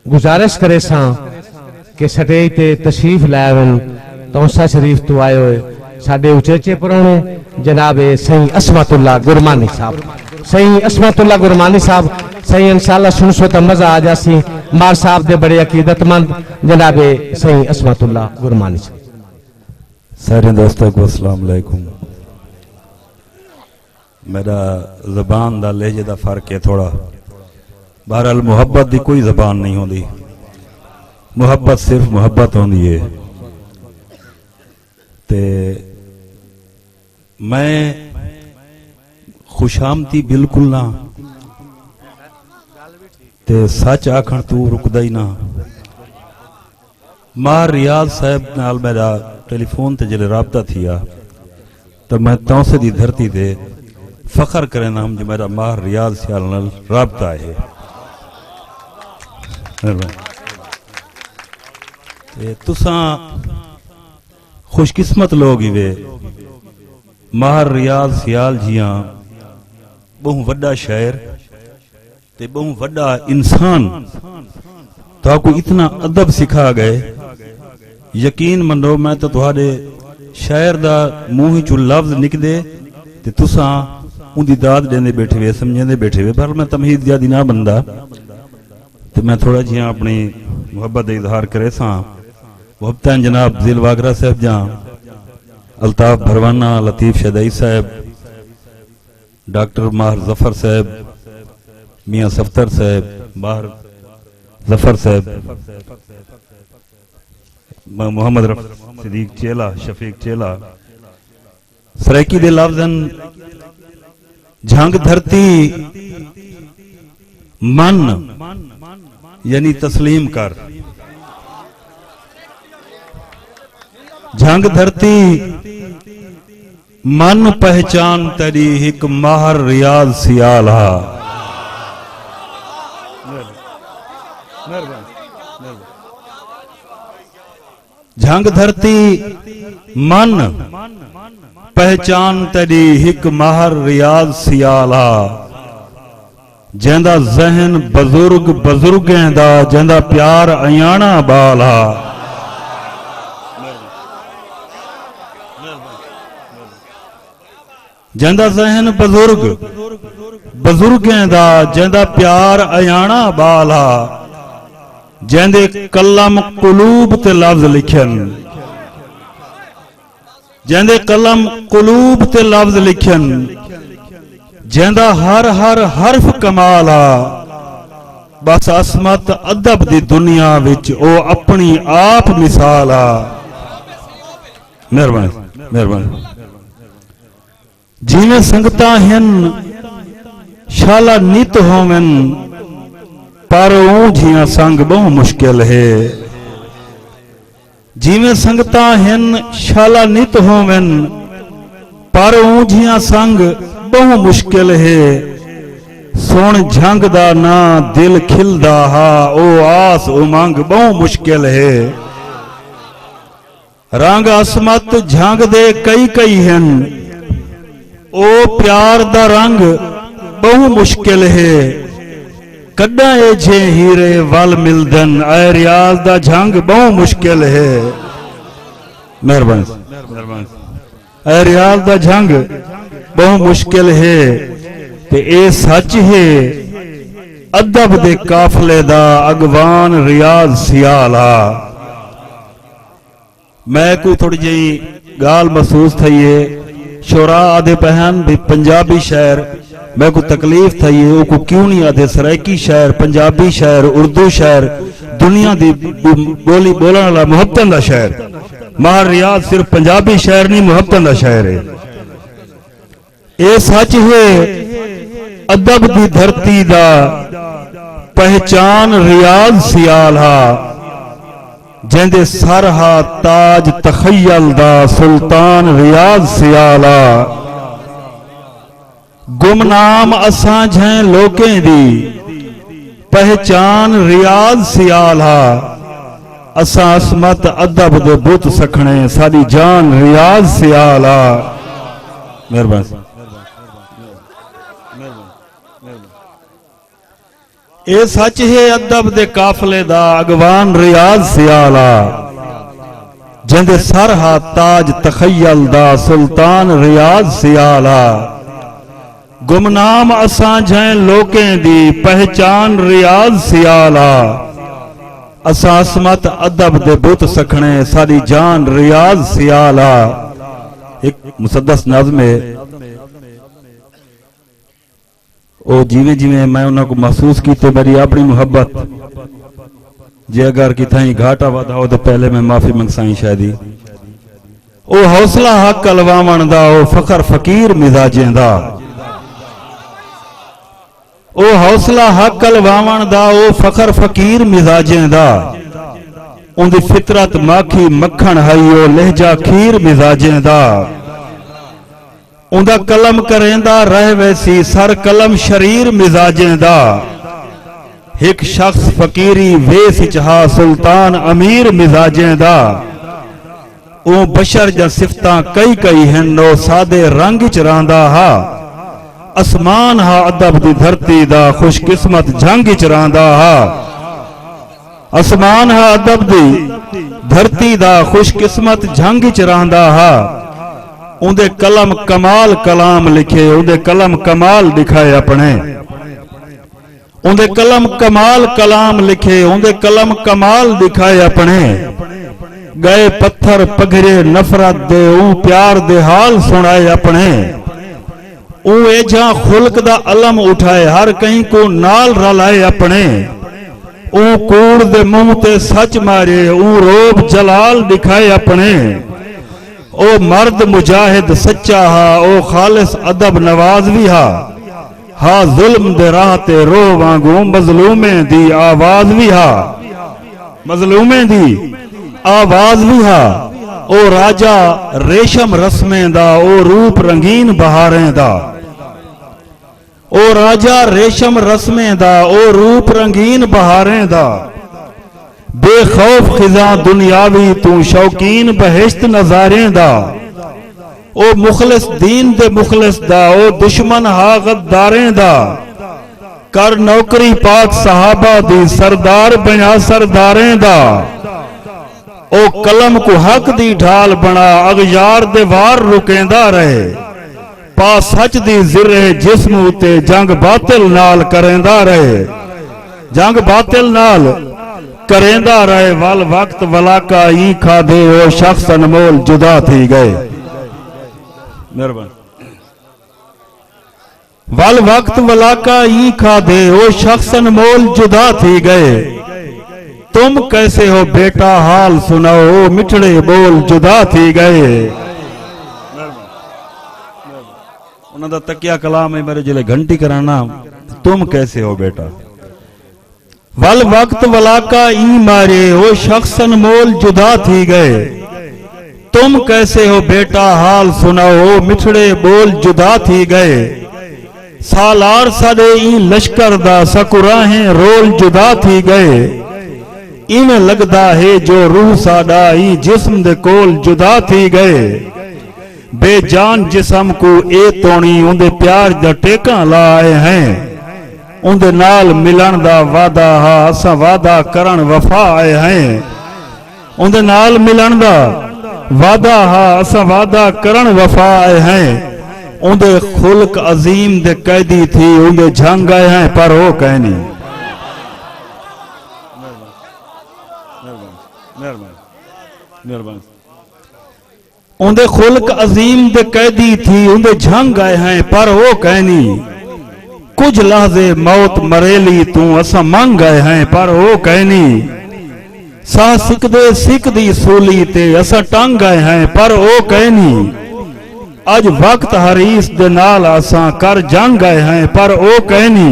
गुजारिश करे सा कि स्टेज ते तशरीफ लावन तौसा शरीफ तो आए हुए साडे उचेचे पुराने जनाबे सही असमतुल्ला गुरमानी साहब, सही असमतुल्ला गुरमानी साहब सही इंशाअल्लाह सुनसो तो मजा आ जासी। मार साहब दे बड़े अकीदतमंद जनाबे सही असमतुल्ला गुरमानी साहब। सारे दोस्तों को अस्सलाम वालेकुम। मेरा ज़बान दा लहजे दा फर्क है थोड़ा। बहरहाल मुहब्बत दी कोई ज़बान नहीं होती, मुहब्बत सिर्फ मुहब्बत होती है। ते मैं खुशामती बिल्कुल ना ते सच आखण तू रुकदा ही ना। मार रियाज साहब नाल मेरा टेलीफोन ते जिले राबता थिया तो मैं तौसे दी धरती ते फखर करे नाम जो मेरा मार रियाज सियाल नाल राबता है। तुसा खुशकिस्मत लोग ही वे। मार रियाज सियाल जियां बहु वड्डा शायर ते बहु वड्डा इंसान तो आपको इतना अदब सिखा गए। यकीन मनो मैं तो तुहाडे शायर दा मुंह चो लफ्ज निकदे ते तुसा उनकी दाद देंदे बैठे हुए, समझेंदे बैठे हुए। पर मैं तमहीद ज्यादा ना बंदा तो मैं थोड़ा जिहा अपनी मुहब्बत का इजहार करे सा। मुहब्बतां जनाब दिल वागरा साहब जहाँ, अल्ताफ भरवाना, लतीफ शदई साहब, डॉक्टर माहर जफर साहब, मियाँ सफ्तर साहब, माहर जफर साहब, मोहम्मद सिद्दीक चेला, शफीक चेला, सराइकी दे लफ्जन झंग धरती मन यानी तस्लीम कर। झंग धरती मन पहचान तेरी एक माहर रियाज सियाल हा। झंग धरती मन पहचान तेरी एक माहर रियाज सियाल हा। जेंदा जहन बजुर्ग बजुर्गें दा, जेंदा प्यार अयाना बाल हा। जेंदा जहन बजुर्ग बजुर्गें दा, जेंदा प्यार अयाना बाल हा। जेंदे कलम कुलूब ते लफ्ज लिखन, जेंदे कलम कुलूब ते लफ्ज लिखन, जेंदा हर हर हर्फ कमाल आ। बस असमत अदब दी दुनिया विच ओ अपनी आप मिसाल आ। मेहरबानी मेहरबानी। जिवें संगतां हन शाला नित होवन, पर ऊंझियां संग बहु मुश्किल है। जिवें संगतां हन शाला नित होवन, पर ऊंझियां संग बहु मुश्किल है। सुन झंग दा ना दिल खिलदा हा, ओ आस उमंग बहु मुश्किल है। रंग असमत झंग दे कई कई हन, ओ प्यार दा रंग बहु मुश्किल है। कड्डा ए जे हीरे वल मिलदन, ऐ रियाज दा झंग बहु मुश्किल है। मेहरबानी मेहरबानी। ऐ रियाज दा झंग बहु मुश्किल है ते ए सच है अदब दे काफले दा अगवान रियाज सियाला। मैं को थोड़ी जी गाल महसूस थी है। शोरा आधे पहन भी पंजाबी शायर मैं को तकलीफ थी है, वो को क्यों नहीं आधे सराइकी शायर, पंजाबी शायर, उर्दू शायर, दुनिया दी बोली बोलने वाला मुहब्बतन दा शायर। मार रियाज सिर्फ पंजाबी शायर नहीं, मुहब्बतन दा शायर है। ये सच है अदब दी धरती दा पहचान रियाज सियाल हा। जेंदे सर हा ताज तखय्यल दा सुल्तान रियाज सियाला। गुमनाम असां झैं लोकें दी पहचान रियाज सियाल हा। असां असमत अदब दे बुत सखणे साडी जान रियाज सियाला। मेहरबानी। ए सच है अदब दे काफले दा अगवान रियाज सियाला जिंदे सर हा ताज तखय्यल दा सुल्तान रियाज सियाला गुमनाम असां जै लोकें दी पहचान रियाज सियाला असां असमत अदब दे बुत सखणे साडी जान रियाज सियाला। एक मुसद्दस नज़्म है ओ जिवें जिवें मैं उन्होंने महसूस की तो मेरी अपनी मुहब्बत जे अगर किथाई घाटा वादा हो तो पहले मैं माफी मंगसाई शायदी ओ हौसला हक अलवावण दा ओ फखर फकीर मिजाजें दा ओ हौसला हक अलवावण दा ओ फखर फकीर मिजाजें दा उंदी फितरत माखी मक्खन हई ओ लहजा खीर मिजाजें दा उंदा कलम करेंदा रह वैसी सर कलम शरीर मिजाजें दा एक शख्स फकीरी वेस चहा सुल्तान अमीर मिजाजें दा ओ बशर जा सिफतां कई कई हैं नो सादे रंग च रांदा हा असमान हा अदब दी धरती दा खुशकिस्मत जंग च रांदा हा असमान हा अदब दी धरती दा खुशकिस्मत जंग च रांदा हा उंदे कलम कमाल कलाम लिखे उंदे कलम कमाल दिखाए अपने उंदे कलम कमाल कलाम लिखे उंदे कलम कमाल दिखाए अपने गए पत्थर पगरे नफरत दे ऊ प्यार दे हाल सुनाए अपने ऊ एजा खुल्क दा अलम उठाए हर कहीं को नाल रलाए अपने ऊ कूड़ दे मुंह ते सच मारे ऊ रोब जलाल दिखाए अपने ओ मर्द मुजाहिद सच्चा हा ओ खालिस अदब नवाज भी हा जुल्म दे राह ते रो वांगू मजलूमें दी आवाज भी हा मजलूमें दी आवाज भी हा ओ राजा रेशम रस्में दा ओ रूप रंगीन बहारें दा ओ राजा रेशम रस्में दा ओ रूप रंगीन बहारें दा बेखौफ खिजा दुनियावी तू शौकीन बहिश्त नजारे दा ओ मुखलिस दीन दे मुखलिस दा ओ दुश्मन हा गद्दारें दा कर नौकरी पाक सहाबा दी सरदार बना सरदारें दा ओ कलम को हक दी ढाल बना अगयार दे वार रुकेंदा रहे पा सच दी जिरे जिस्म उते जंग बातिल नाल करेंदा रहे जंग बातिल नाल करेंदा रहे वल वक्त वलाका ई खादे ओ शख्स अनमोल जुदा थी गए वल वक्त वलाका ई खादे ओ शख्स अनमोल जुदा थी गए तुम कैसे हो बेटा हाल सुनाओ मिठड़े बोल जुदा थी गए उन्होंने तकिया कलाम है मेरे जिले घंटी कराना तुम कैसे हो बेटा वल वक्त वलाका ई मारे ओ शख्स अनमोल जुदा थी गए तुम कैसे हो बेटा हाल सुनाओ मिठड़े बोल जुदा थी गए सालार साडे ई लश्कर दा सकुराहें रोल जुदा थी गए इवें लगदा है जो रूह साडा ई जिस्म दे कोल जुदा थी गए बेजान जिस्म को ए तोणी उंदे प्यार दा टेका लाए हैं उंदे नाल मिलन दा वादा हा असा वादा करन वफा आए हैं उंदे नाल मिलन दा वादा हा असा वादा करन वफा आए हैं उंदे खुल्क अजीम दे कैदी थी उंदे झंग आए हैं पर वो कहनी उंदे खुल्क अजीम दे कैदी थी उंदे झंग आए हैं पर वो कहनी कुछ लहजे मौत मरेली तू असा मंग आए हैं पर वो कहनी सा सिकदी सूली ते असा टंग आए हैं पर वो कहनी अज वक्त हरीस दे नाल असा कर जंग आए हैं पर वो कहनी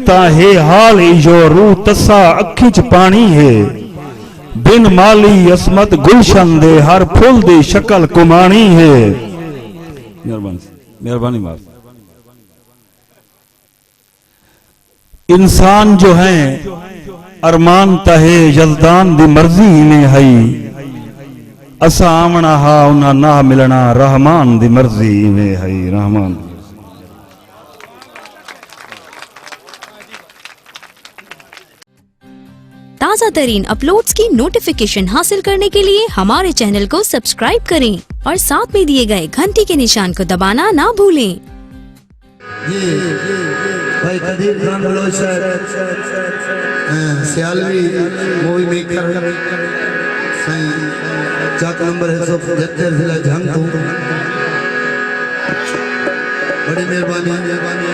ता है हाल इजो रूह तसा अखी च पानी है बिन माली असमत गुलशन दे हर फूल दी शक्ल कुमानी है मेहरबानी मार इंसान जो है अरमान तहे यजदान दी मर्जी में हई असा आवना हा उन्हा ना मिलना रहमान दी मर्जी में हई रहमान ताज़ा तरीन अपलोड्स की नोटिफिकेशन हासिल करने के लिए हमारे चैनल को सब्सक्राइब करें और साथ में दिए गए घंटी के निशान को दबाना ना भूलें। ये भाई कदीर खान बलोच सियालवी मूवी मेकर सही चाक नंबर है 175 जिला जंग बड़ी मेहरबानी।